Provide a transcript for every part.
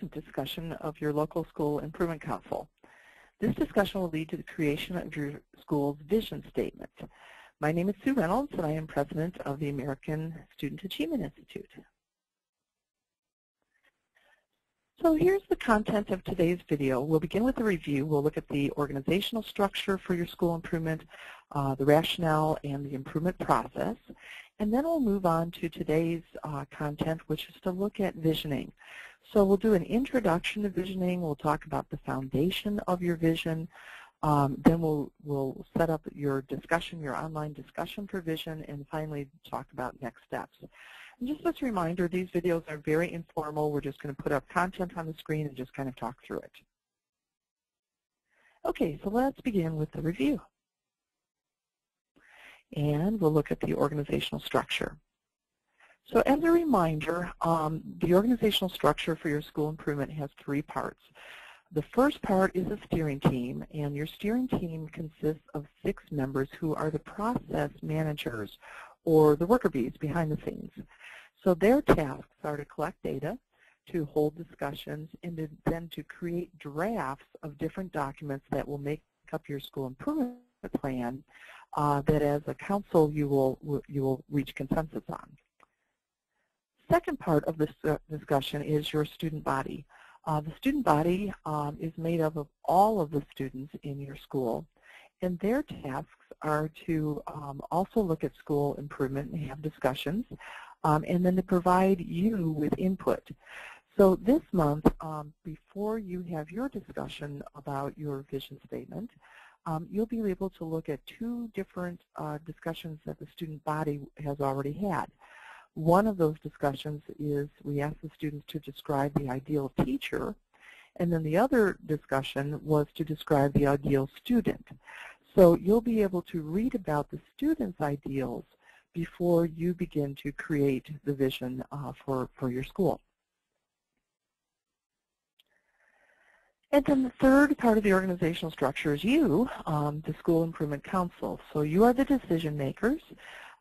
discussion of your local school improvement council. This discussion will lead to the creation of your school's vision statement. My name is Sue Reynolds, and I am president of the American Student Achievement Institute. So here's the content of today's video. We'll begin with a review. We'll look at the organizational structure for your school improvement, the rationale, and the improvement process. And then we'll move on to today's content, which is to look at visioning. So we'll do an introduction to visioning. We'll talk about the foundation of your vision. Then we'll set up your discussion, your online discussion for vision, and finally talk about next steps. And just as a reminder, these videos are very informal. We're just going to put up content on the screen and just kind of talk through it. Okay, so let's begin with the review. And we'll look at the organizational structure. So as a reminder, the organizational structure for your school improvement has 3 parts. The first part is a steering team, and your steering team consists of 6 members who are the process managers, or the worker bees behind the scenes. So their tasks are to collect data, to hold discussions, and then to create drafts of different documents that will make up your school improvement plan that as a council you will reach consensus on. Second part of this discussion is your student body. The student body is made up of all of the students in your school, and their tasks are to also look at school improvement and have discussions, and then to provide you with input. So this month, before you have your discussion about your vision statement, you'll be able to look at 2 different discussions that the student body has already had. One of those discussions is we asked the students to describe the ideal teacher, and then the other discussion was to describe the ideal student. So you'll be able to read about the student's ideals before you begin to create the vision for your school. And then the third part of the organizational structure is you, the School Improvement Council. So you are the decision makers.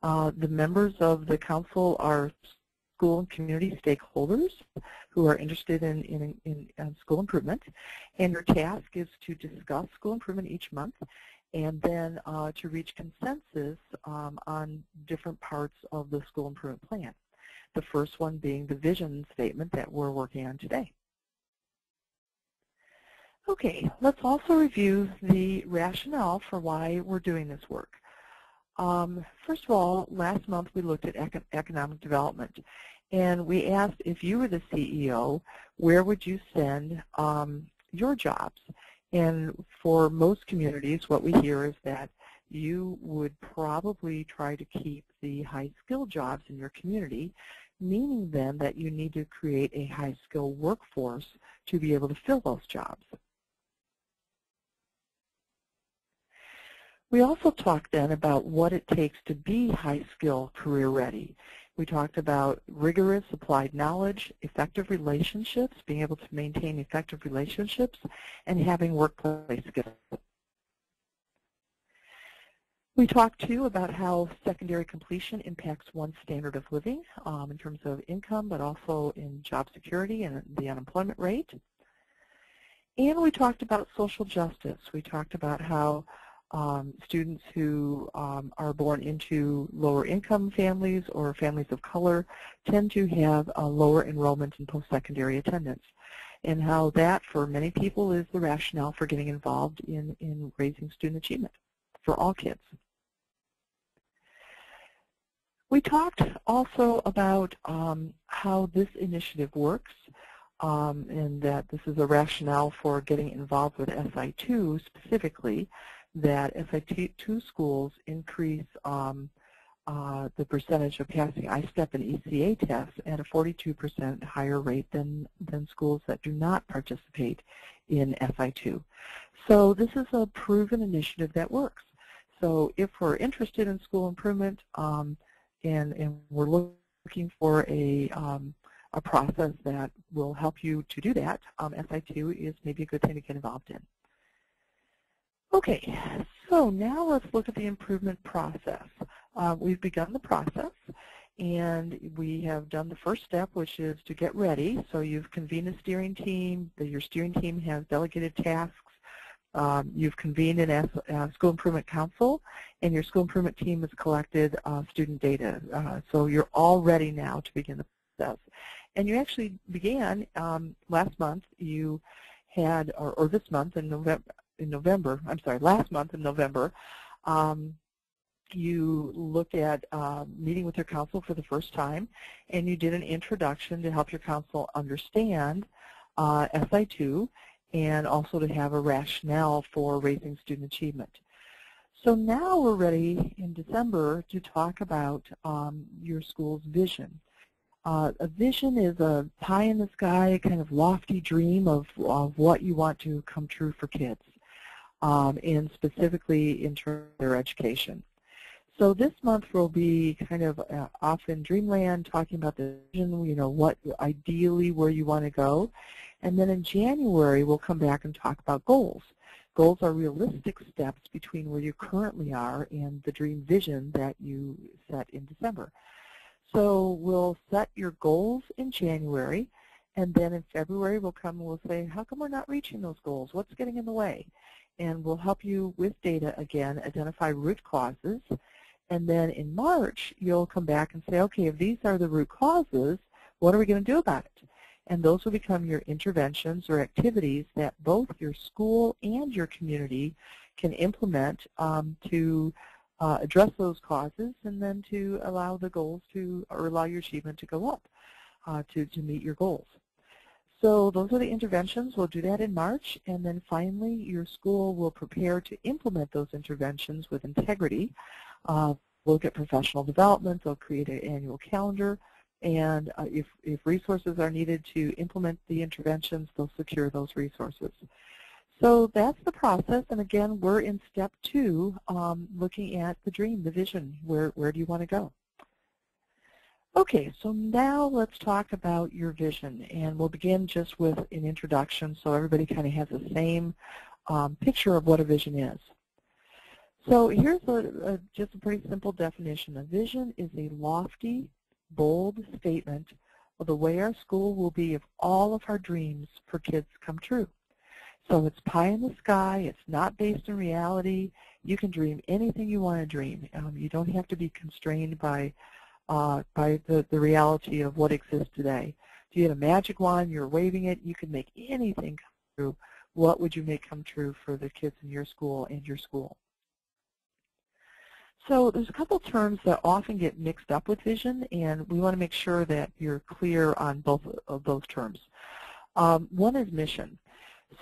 The members of the council are school and community stakeholders who are interested in school improvement. And your task is to discuss school improvement each month, and then to reach consensus on different parts of the school improvement plan. The first one being the vision statement that we're working on today. Okay, let's also review the rationale for why we're doing this work. First of all, last month we looked at economic development, and we asked if you were the CEO, where would you send your jobs? And for most communities, what we hear is that you would probably try to keep the high-skilled jobs in your community, meaning then that you need to create a high-skilled workforce to be able to fill those jobs. We also talked then about what it takes to be high-skill, career-ready. We talked about rigorous applied knowledge, effective relationships, being able to maintain effective relationships, and having workplace skills. We talked too about how secondary completion impacts one's standard of living in terms of income, but also in job security and the unemployment rate. And we talked about social justice. We talked about how students who are born into lower income families or families of color tend to have a lower enrollment in post-secondary attendance, and how that for many people is the rationale for getting involved in raising student achievement for all kids. We talked also about how this initiative works, and that this is a rationale for getting involved with SI2 specifically, that SI2 schools increase the percentage of passing I-STEP and ECA tests at a 42% higher rate than schools that do not participate in SI2. So this is a proven initiative that works. So if we're interested in school improvement and we're looking for a process that will help you to do that, SI2 is maybe a good thing to get involved in. Okay, so now let's look at the improvement process. We've begun the process, And we have done the first step, which is to get ready. So you've convened a steering team. Your steering team has delegated tasks. You've convened a school improvement council, and your school improvement team has collected student data. So you're all ready now to begin the process. And you actually began last month. You had, or this month in November. I'm sorry, last month in November. You looked at meeting with your council for the first time, and you did an introduction to help your council understand SI2 and also to have a rationale for raising student achievement. So now we're ready in December to talk about your school's vision. A vision is a pie-in-the-sky kind of lofty dream of what you want to come true for kids, and specifically in terms of their education. So this month we'll be kind of off in dreamland talking about the vision, you know, what ideally where you want to go. And then in January we'll come back and talk about goals. Goals are realistic steps between where you currently are and the dream vision that you set in December. So we'll set your goals in January, and then in February we'll come and we'll say, how come we're not reaching those goals? What's getting in the way? And we'll help you with data again, identify root causes. And then in March, you'll come back and say, okay, if these are the root causes, what are we going to do about it? And those will become your interventions or activities that both your school and your community can implement to address those causes, and then to allow the goals to, or allow your achievement to go up to meet your goals. So those are the interventions. We'll do that in March, and then finally your school will prepare to implement those interventions with integrity. Look at professional development. They'll create an annual calendar, and if resources are needed to implement the interventions, they'll secure those resources. So that's the process, and again, we're in step 2, looking at the dream, the vision. Where do you want to go? Okay, so now let's talk about your vision, and we'll begin just with an introduction so everybody kind of has the same picture of what a vision is. So here's just a pretty simple definition. A vision is a lofty, bold statement of the way our school will be if all of our dreams for kids come true. So it's pie in the sky. It's not based in reality. You can dream anything you want to dream. You don't have to be constrained by the reality of what exists today. If you had a magic wand, you're waving it, you can make anything come true. What would you make come true for the kids in your school and your school? So there's a couple terms that often get mixed up with vision, and we want to make sure that you're clear on both of those terms. One is mission.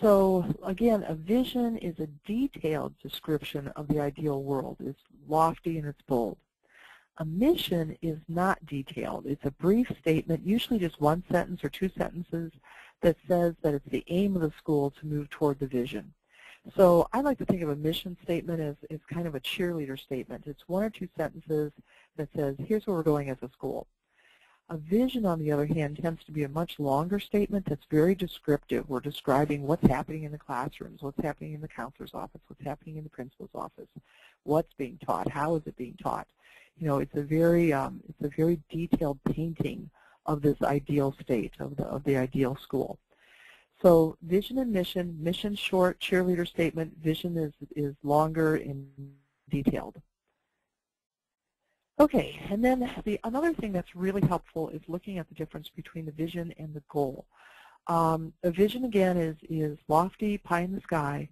So again, a vision is a detailed description of the ideal world. It's lofty and it's bold. A mission is not detailed. It's a brief statement, usually just one sentence or two sentences, that says that it's the aim of the school to move toward the vision. So I like to think of a mission statement as kind of a cheerleader statement. It's one or two sentences that says, here's where we're going as a school. A vision, on the other hand, tends to be a much longer statement that's very descriptive. We're describing what's happening in the classrooms, what's happening in the counselor's office, what's happening in the principal's office, what's being taught, how is it being taught. You know, it's a very detailed painting of this ideal state, of the ideal school. So vision and mission, mission short, cheerleader statement, vision is longer and detailed. Okay, and then another thing that's really helpful is looking at the difference between the vision and the goal. A vision, again, is lofty, pie in the sky.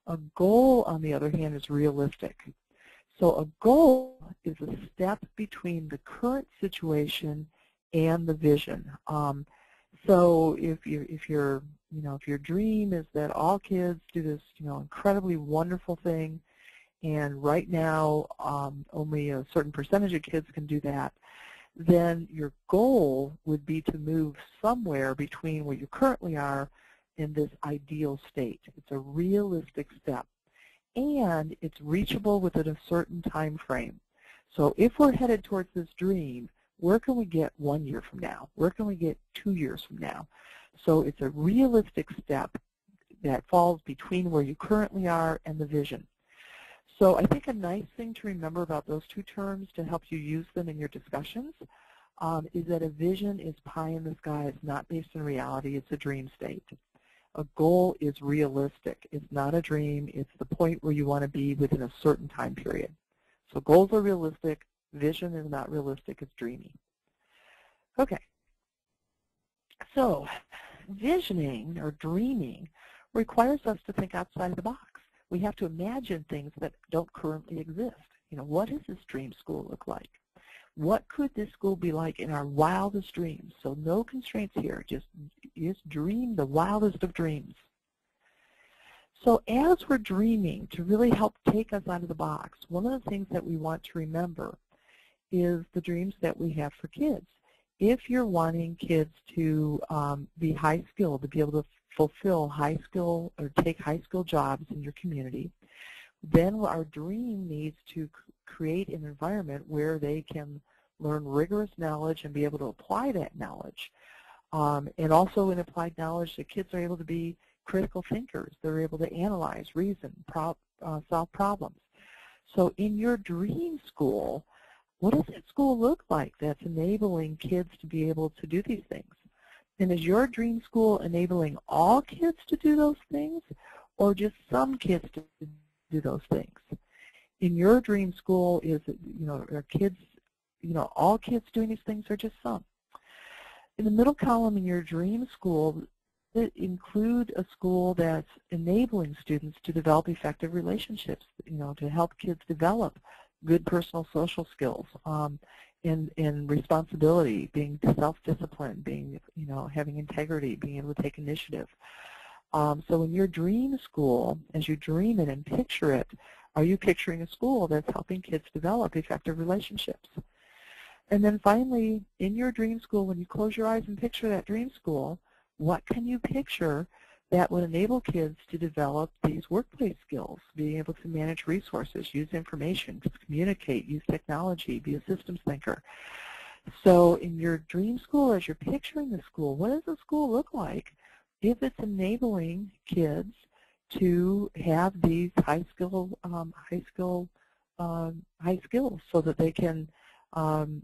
A goal, on the other hand, is realistic. So a goal is a step between the current situation and the vision. So if your dream is that all kids do this, incredibly wonderful thing, and right now only a certain percentage of kids can do that, then your goal would be to move somewhere between where you currently are in this ideal state. It's a realistic step, and it's reachable within a certain time frame. So if we're headed towards this dream, where can we get 1 year from now? Where can we get 2 years from now? So it's a realistic step that falls between where you currently are and the vision. So I think a nice thing to remember about those two terms to help you use them in your discussions is that a vision is pie in the sky. It's not based in reality. It's a dream state. A goal is realistic. It's not a dream. It's the point where you want to be within a certain time period. So goals are realistic. Vision is not realistic. It's dreamy. Okay. So visioning or dreaming requires us to think outside of the box. We have to imagine things that don't currently exist. You know, what does this dream school look like? What could this school be like in our wildest dreams? So no constraints here. Just dream the wildest of dreams. So as we're dreaming, to really help take us out of the box, one of the things that we want to remember is the dreams that we have for kids. If you're wanting kids to be high skilled, to be able to fulfill high skill or take high skill jobs in your community, then our dream needs to create an environment where they can learn rigorous knowledge and be able to apply that knowledge. And also in applied knowledge, the kids are able to be critical thinkers. They're able to analyze, reason, solve problems. So in your dream school, what does that school look like that's enabling kids to be able to do these things? And is your dream school enabling all kids to do those things, or just some kids to do those things? In your dream school, is it, are kids, all kids doing these things, or just some? In the middle column in your dream school, include a school that's enabling students to develop effective relationships, to help kids develop good personal social skills, and responsibility, being self-disciplined, being, having integrity, being able to take initiative. So in your dream school, as you dream it and picture it, are you picturing a school that's helping kids develop effective relationships? And then finally, in your dream school, when you close your eyes and picture that dream school, what can you picture that would enable kids to develop these workplace skills, being able to manage resources, use information, communicate, use technology, be a systems thinker? So in your dream school, as you're picturing the school, what does the school look like if it's enabling kids to have these high skills so that they can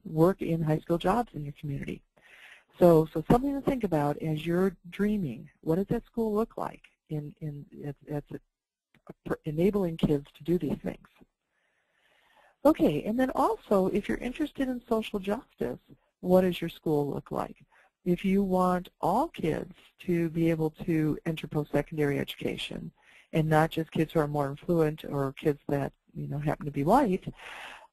work in high skill jobs in your community? So something to think about as you're dreaming. What does that school look like in enabling kids to do these things? Okay, and then also, if you're interested in social justice, what does your school look like? If you want all kids to be able to enter post-secondary education, and not just kids who are more affluent or kids that happen to be white,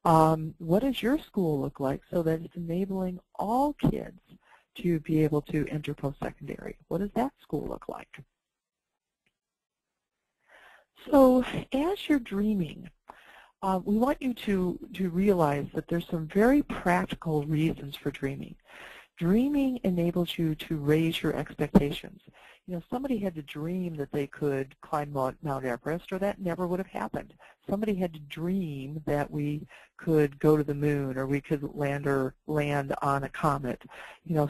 what does your school look like so that it's enabling all kids to be able to enter post-secondary? What does that school look like? So as you're dreaming, we want you to realize that there's some very practical reasons for dreaming. Dreaming enables you to raise your expectations. Somebody had to dream that they could climb Mount Everest, or that never would have happened. Somebody had to dream that we could go to the moon, or we could land on a comet.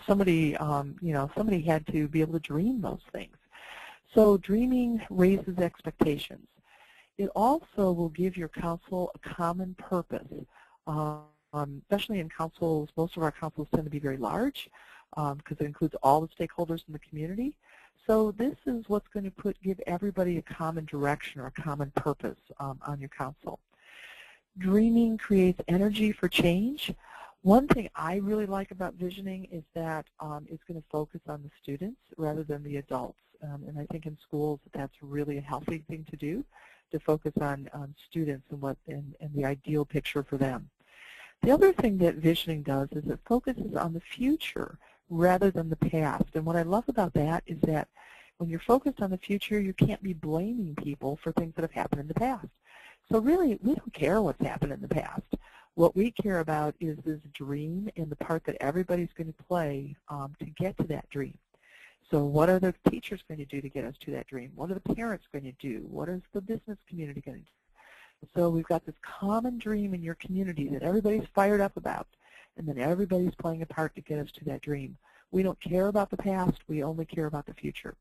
Somebody had to be able to dream those things. So dreaming raises expectations. It also will give your council a common purpose. Especially in councils, most of our councils tend to be very large because it includes all the stakeholders in the community. So this is what's going to give everybody a common direction or a common purpose on your council. Dreaming creates energy for change. One thing I really like about visioning is that it's going to focus on the students rather than the adults. And I think in schools that's really a healthy thing to do, to focus on students and the ideal picture for them. The other thing that visioning does is it focuses on the future rather than the past. And what I love about that is that when you're focused on the future, you can't be blaming people for things that have happened in the past. So really, we don't care what's happened in the past. What we care about is this dream and the part that everybody's going to play to get to that dream. So what are the teachers going to do to get us to that dream? What are the parents going to do? What is the business community going to do? So we've got this common dream in your community that everybody's fired up about, and then everybody's playing a part to get us to that dream. We don't care about the past, we only care about the future.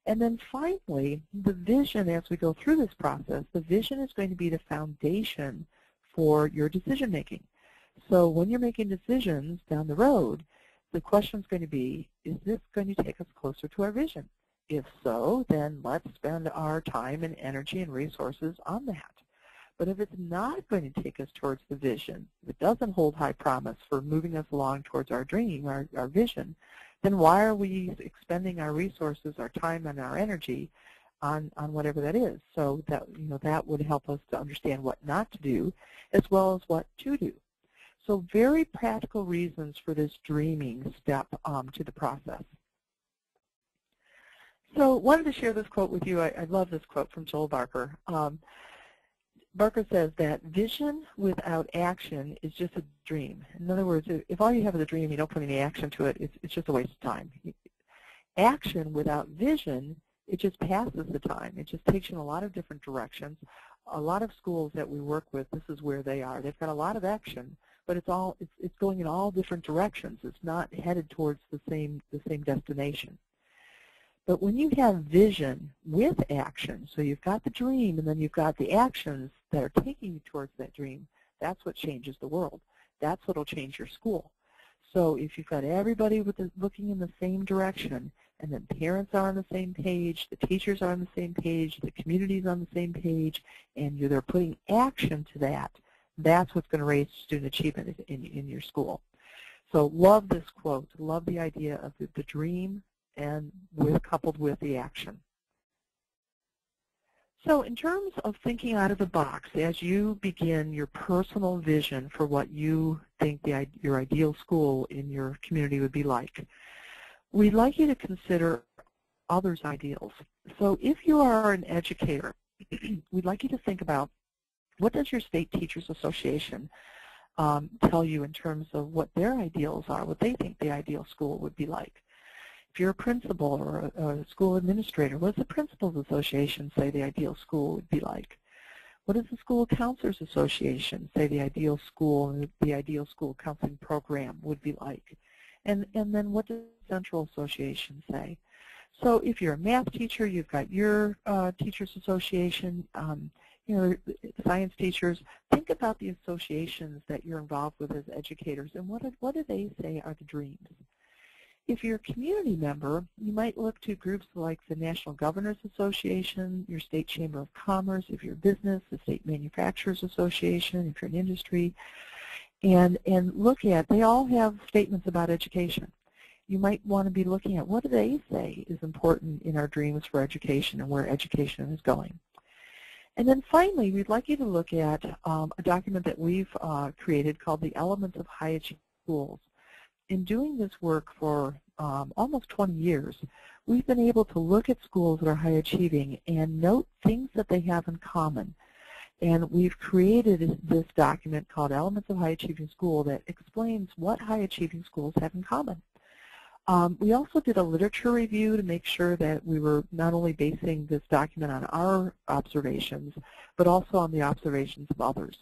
And then finally, the vision, as we go through this process, the vision is going to be the foundation for your decision making. So when you're making decisions down the road, the question is going to be, is this going to take us closer to our vision? If so, then let's spend our time and energy and resources on that. But if it's not going to take us towards the vision, if it doesn't hold high promise for moving us along towards our dream, our vision, then why are we expending our resources, our time, and our energy on whatever that is? So that, that would help us to understand what not to do as well as what to do. So very practical reasons for this dreaming step to the process. So wanted to share this quote with you. I love this quote from Joel Barker. Barker says that vision without action is just a dream. In other words, if all you have is a dream, you don't put any action to it, it's just a waste of time. Action without vision, it just passes the time. It just takes you in a lot of different directions. A lot of schools that we work with, this is where they are. They've got a lot of action, but it's going in all different directions. It's not headed towards the same destination. But when you have vision with action, so you've got the dream and then you've got the actions that are taking you towards that dream, that's what changes the world. That's what will change your school. So if you've got everybody looking in the same direction, and then parents are on the same page, the teachers are on the same page, the community is on the same page, and they're putting action to that, that's what's going to raise student achievement in your school. So love this quote, love the idea of the dream, and coupled with the action. So in terms of thinking out of the box, as you begin your personal vision for what you think your ideal school in your community would be like, we'd like you to consider others' ideals. So if you are an educator, we'd like you to think about, what does your State Teachers Association tell you in terms of what their ideals are, what they think the ideal school would be like? If you're a principal or a school administrator, what does the Principals Association say the ideal school would be like? What does the School Counselors Association say the ideal school and the ideal school counseling program would be like? And then what does the Central Association say? So if you're a math teacher, you've got your Teachers Association, science teachers. Think about the associations that you're involved with as educators, and what do they say are the dreams? If you're a community member, you might look to groups like the National Governors Association, your State Chamber of Commerce, if you're a business, the State Manufacturers Association, if you're an industry, and look at, they all have statements about education. You might want to be looking at, what do they say is important in our dreams for education and where education is going. And then finally, we'd like you to look at a document that we've created called the Elements of High Achieving Schools. In doing this work for almost 20 years, we've been able to look at schools that are high achieving and note things that they have in common. And we've created this document called Elements of High Achieving School that explains what high achieving schools have in common. We also did a literature review to make sure that we were not only basing this document on our observations, but also on the observations of others.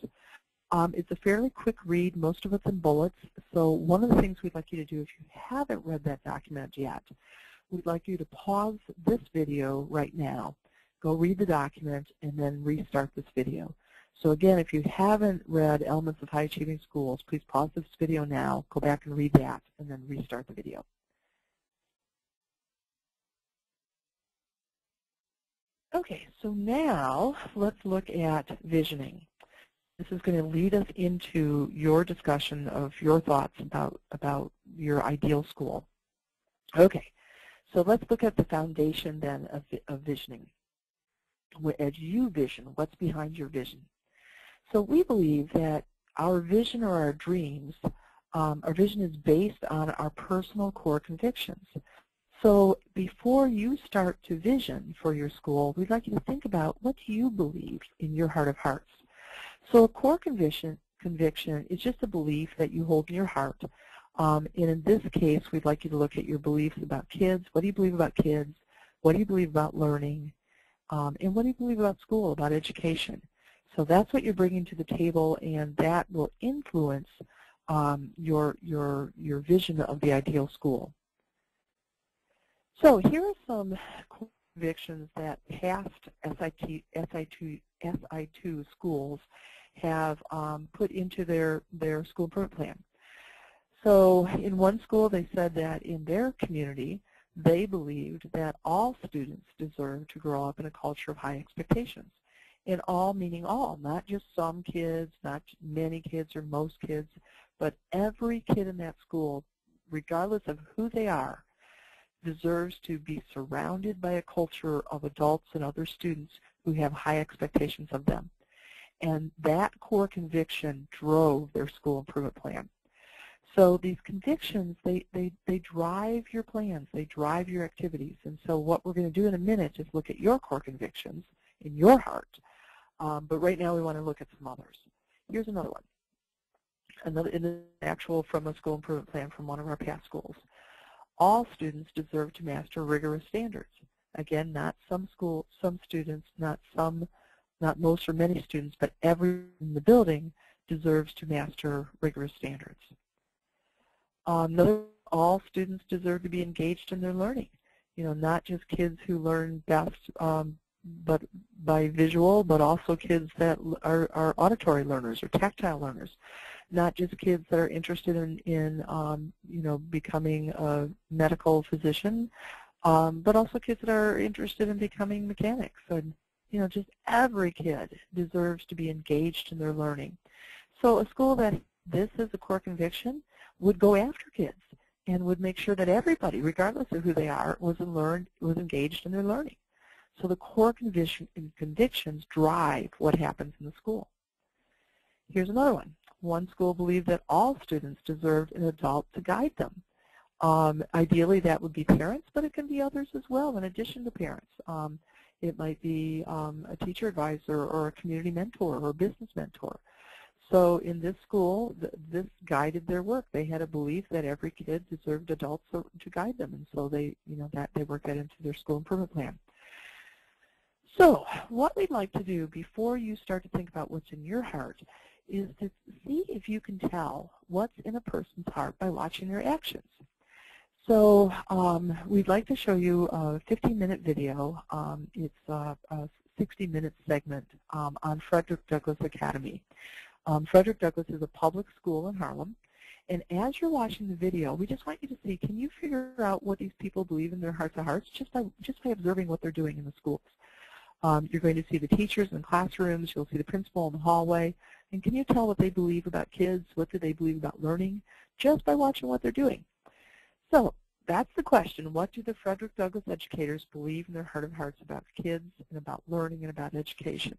It's a fairly quick read. Most of it's in bullets. So one of the things we'd like you to do, if you haven't read that document yet, we'd like you to pause this video right now, go read the document, and then restart this video. So again, if you haven't read Elements of High Achieving Schools, please pause this video now, go back and read that, and then restart the video. Okay, so now let's look at visioning. This is going to lead us into your discussion of your thoughts about your ideal school. Okay, so let's look at the foundation then of visioning. As you vision, what's behind your vision? So we believe that our vision or our dreams, our vision is based on our personal core convictions. So before you start to vision for your school, we'd like you to think about, what do you believe in your heart of hearts? So a core conviction is just a belief that you hold in your heart. And in this case, we'd like you to look at your beliefs about kids. What do you believe about kids? What do you believe about learning? And what do you believe about school, about education? So that's what you're bringing to the table, and that will influence your vision of the ideal school. So here are some core convictions that past SI2 schools have put into their school improvement plan. So in one school they said that in their community they believed that all students deserve to grow up in a culture of high expectations. And all meaning all, not just some kids, not many kids or most kids, but every kid in that school, regardless of who they are, deserves to be surrounded by a culture of adults and other students who have high expectations of them. And that core conviction drove their school improvement plan. So these convictions, they drive your plans, they drive your activities. And so what we're going to do in a minute is look at your core convictions in your heart. But right now we want to look at some others. Here's another one. Another actual from a school improvement plan from one of our past schools. All students deserve to master rigorous standards. Again, not some students, not most or many students, but everyone in the building deserves to master rigorous standards. Another, all students deserve to be engaged in their learning. You know, not just kids who learn best but by visual, but also kids that are auditory learners or tactile learners. Not just kids that are interested in you know, becoming a medical physician, but also kids that are interested in becoming mechanics. So, you know, just every kid deserves to be engaged in their learning. So a school that this is a core conviction would go after kids and would make sure that everybody, regardless of who they are, was engaged in their learning. So the core convictions drive what happens in the school. Here's another one. One school believed that all students deserved an adult to guide them. Ideally, that would be parents, but it can be others as well in addition to parents. It might be a teacher advisor or a community mentor or a business mentor. So in this school, this guided their work. They had a belief that every kid deserved adults to guide them, and so they worked that into their school improvement plan. So what we'd like to do before you start to think about what's in your heart is to see if you can tell what's in a person's heart by watching their actions. So we'd like to show you a 15-minute video. It's a 60-minute segment on Frederick Douglass Academy. Frederick Douglass is a public school in Harlem. And as you're watching the video, we just want you to see, can you figure out what these people believe in their hearts of hearts just by observing what they're doing in the schools? You're going to see the teachers in the classrooms. You'll see the principal in the hallway. And can you tell what they believe about kids? What do they believe about learning? Just by watching what they're doing. So that's the question. What do the Frederick Douglass educators believe in their heart of hearts about kids and about learning and about education?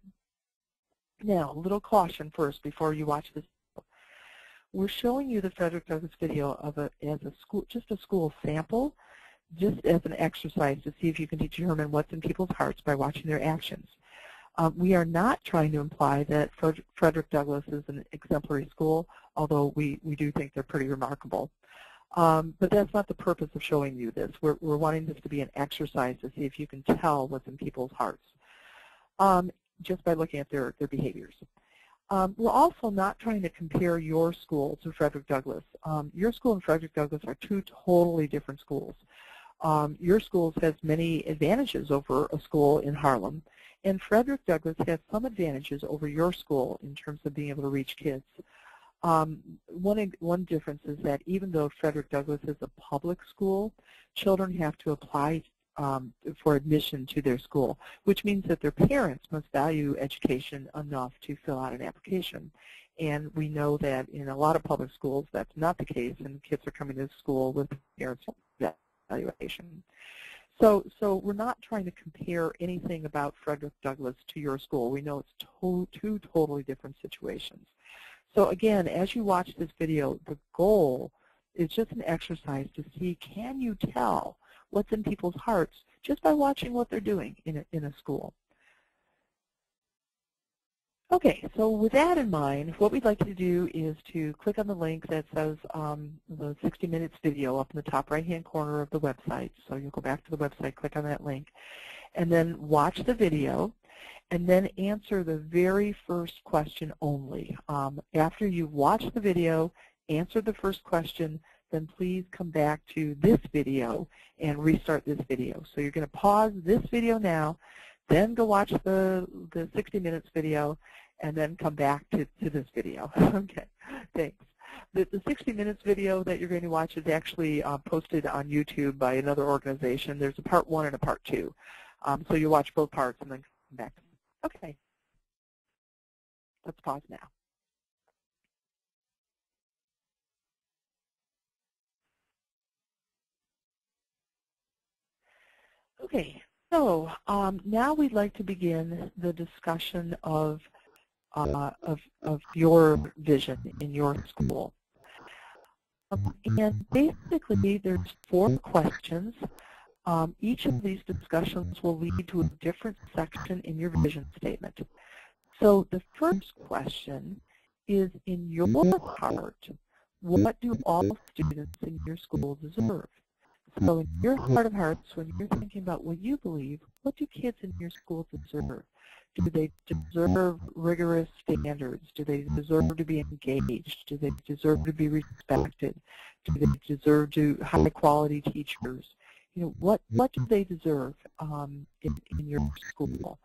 Now, a little caution first before you watch this. We're showing you the Frederick Douglass video just a school sample, just as an exercise to see if you can determine what's in people's hearts by watching their actions. We are not trying to imply that Frederick Douglass is an exemplary school, although we do think they're pretty remarkable. But that's not the purpose of showing you this. We're wanting this to be an exercise to see if you can tell what's in people's hearts just by looking at their behaviors. We're also not trying to compare your school to Frederick Douglass. Your school and Frederick Douglass are two totally different schools. Your school has many advantages over a school in Harlem, and Frederick Douglass has some advantages over your school in terms of being able to reach kids. One difference is that even though Frederick Douglass is a public school, children have to apply for admission to their school, which means that their parents must value education enough to fill out an application. And we know that in a lot of public schools that's not the case, and kids are coming to school with parents' evaluation. So we're not trying to compare anything about Frederick Douglass to your school. We know it's two totally different situations. So again, as you watch this video, the goal is just an exercise to see, can you tell what's in people's hearts just by watching what they're doing in a school? Okay, so with that in mind, what we'd like to do is to click on the link that says the 60 Minutes video up in the top right-hand corner of the website. So you'll go back to the website, click on that link, and then watch the video, and then answer the very first question only. After you've watched the video, answer the first question, then please come back to this video and restart this video. So you're going to pause this video now, then go watch the 60 Minutes video, and then come back to this video. Okay, thanks. The 60 Minutes video that you're going to watch is actually posted on YouTube by another organization. There's a part 1 and a part 2. So you watch both parts and then come back. Okay, let's pause now. Okay, so now we'd like to begin the discussion of your vision in your school. And basically, there's 4 questions. Each of these discussions will lead to a different section in your vision statement. So the first question is, in your part, what do all students in your school deserve? So in your heart of hearts, when you're thinking about what you believe, what do kids in your school deserve? Do they deserve rigorous standards? Do they deserve to be engaged? Do they deserve to be respected? Do they deserve to high quality teachers? You know, what do they deserve in your school?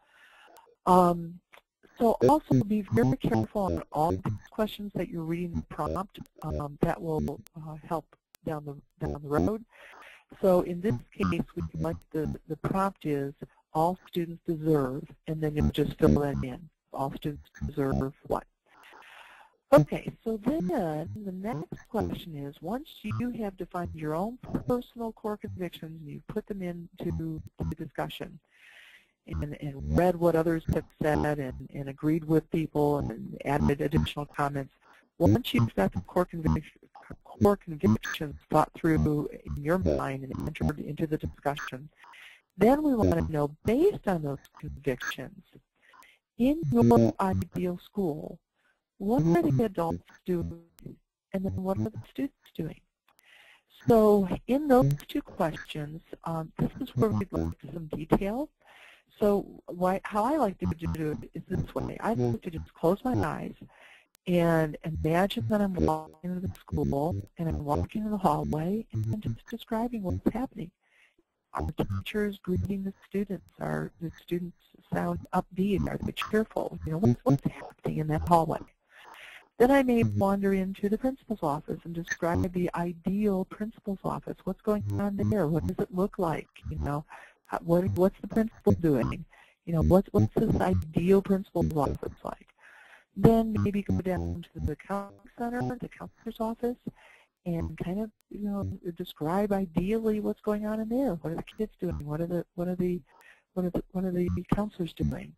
So also be very careful on all these questions that you're reading the prompt. That will help down the road. So in this case, we like the prompt is all students deserve, and then you'll just fill that in. All students deserve what? Okay, so then the next question is, once you have defined your own personal core convictions and you put them into the discussion and read what others have said and agreed with people and added additional comments, once you've got the core convictions thought through in your mind and entered into the discussion, then we want to know, based on those convictions, in your ideal school, what are the adults doing, and then what are the students doing? So in those 2 questions, this is where we'd like some detail. So how I like to do it is this way. I like to just close my eyes and imagine that I'm walking into the school, and I'm walking in the hallway, and I'm just describing what's happening. Are teachers greeting the students? Are the students sound upbeat? Are they cheerful? You know, what's happening in that hallway? Then I may wander into the principal's office and describe the ideal principal's office. What's going on there? What does it look like? You know, what's the principal doing? You know, what's this ideal principal's office like? Then maybe go down to the counseling center, the counselor's office, and kind of, you know, describe ideally what's going on in there. What are the kids doing? What are the counselors doing?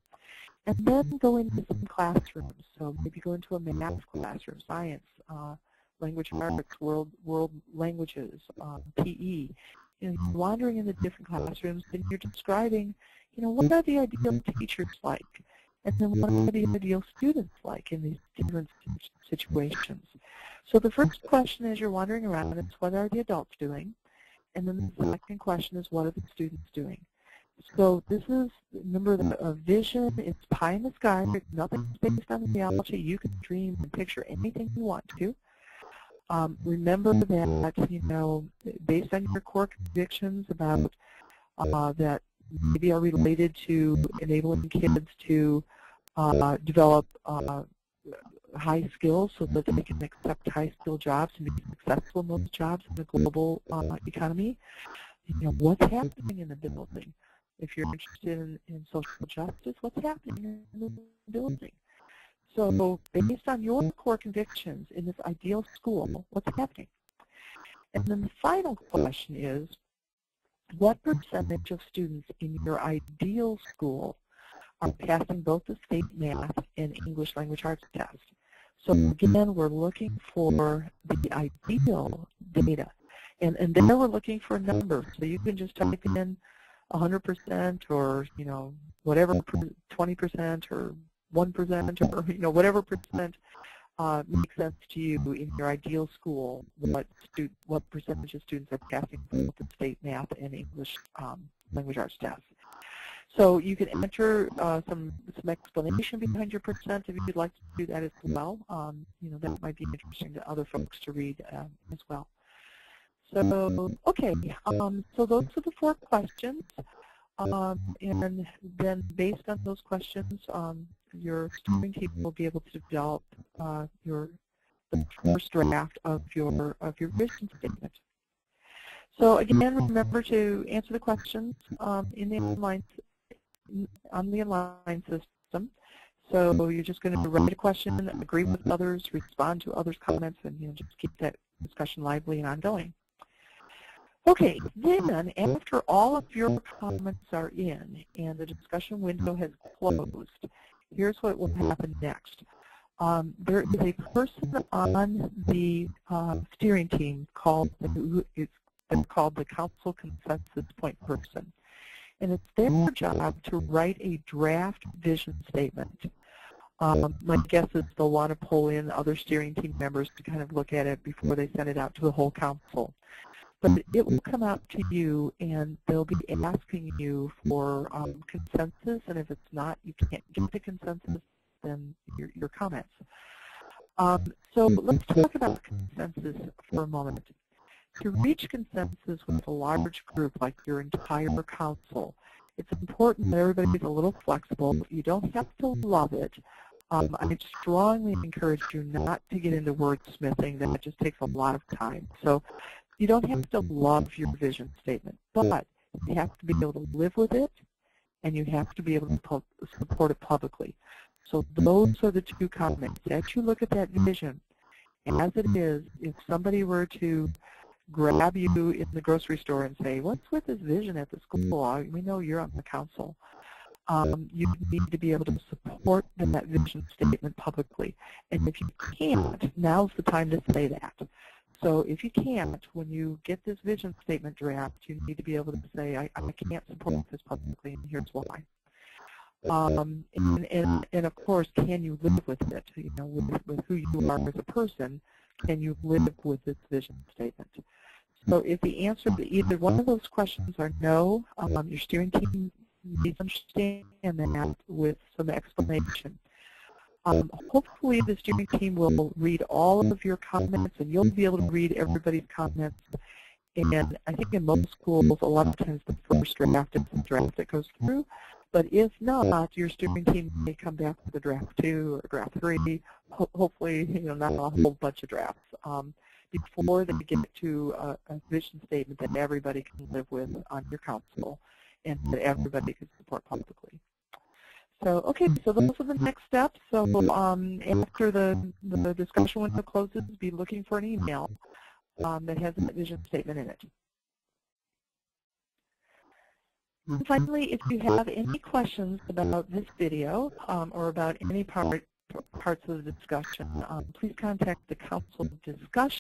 And then go into some classrooms. So maybe go into a math classroom, science, language arts, world languages, PE. You know, you're wandering in the different classrooms, and you're describing, you know, what are the ideal teachers like? And then what are the ideal students like in these different situations? So the first question as you're wandering around is, what are the adults doing? And then the second question is, what are the students doing? So this is, remember, a vision, it's pie in the sky. Nothing's based on reality. You can dream and picture anything you want to. Remember that, you know, based on your core convictions about that maybe are related to enabling kids to develop high skills so that they can accept high-skill jobs and be successful in those jobs in the global economy. You know, what's happening in the building? If you're interested in social justice, what's happening in the building? So based on your core convictions in this ideal school, what's happening? And then the final question is, what percentage of students in your ideal school are passing both the state math and English language arts test? So again, we're looking for the ideal data. And then we're looking for a number. So you can just type in 100% or, you know, whatever, 20% or 1% or, you know, whatever percent makes sense to you in your ideal school, what percentage of students are passing both the state math and English language arts tests. So you can enter some explanation behind your percent if you'd like to do that as well. You know, that might be interesting to other folks to read as well. So, okay, so those are the 4 questions. And then based on those questions, your steering team will be able to develop the first draft of your vision statement. So again, remember to answer the questions in the online system. So you're just going to write a question, agree with others, respond to others' comments, and just keep that discussion lively and ongoing. Okay, then after all of your comments are in and the discussion window has closed, here's what will happen next. There is a person on the steering team called the Council Consensus Point Person. And it's their job to write a draft vision statement. My guess is they'll want to pull in other steering team members to kind of look at it before they send it out to the whole council. But it will come out to you, and they'll be asking you for consensus, and if it's not, you can't get the consensus, then your comments. So let's talk about consensus for a moment. To reach consensus with a large group like your entire council, it's important that everybody's a little flexible. You don't have to love it. I strongly encourage you not to get into wordsmithing. That just takes a lot of time. So you don't have to love your vision statement, but you have to be able to live with it, and you have to be able to support it publicly. So those are the two comments. As you look at that vision, as it is, if somebody were to grab you in the grocery store and say, what's with this vision at the school? We know you're on the council. You need to be able to support that vision statement publicly. And if you can't, now's the time to say that. So if you can't, when you get this vision statement draft, you need to be able to say, I can't support this publicly, and here's why. And of course, can you live with it? With who you are as a person, can you live with this vision statement? So if the answer to either one of those questions are no, your steering team needs to understand that with some explanation. Hopefully the steering team will read all of your comments, and you'll be able to read everybody's comments. And I think in most schools, a lot of times the first draft is the draft that goes through. But if not, your steering team may come back with a draft 2 or draft 3, hopefully not a whole bunch of drafts, before they get to a vision statement that everybody can live with on your council and that everybody can support publicly. So, okay, so those are the next steps. So after the discussion window closes, be looking for an email that has a vision statement in it. And finally, if you have any questions about this video or about any parts of the discussion, please contact the Council Discussion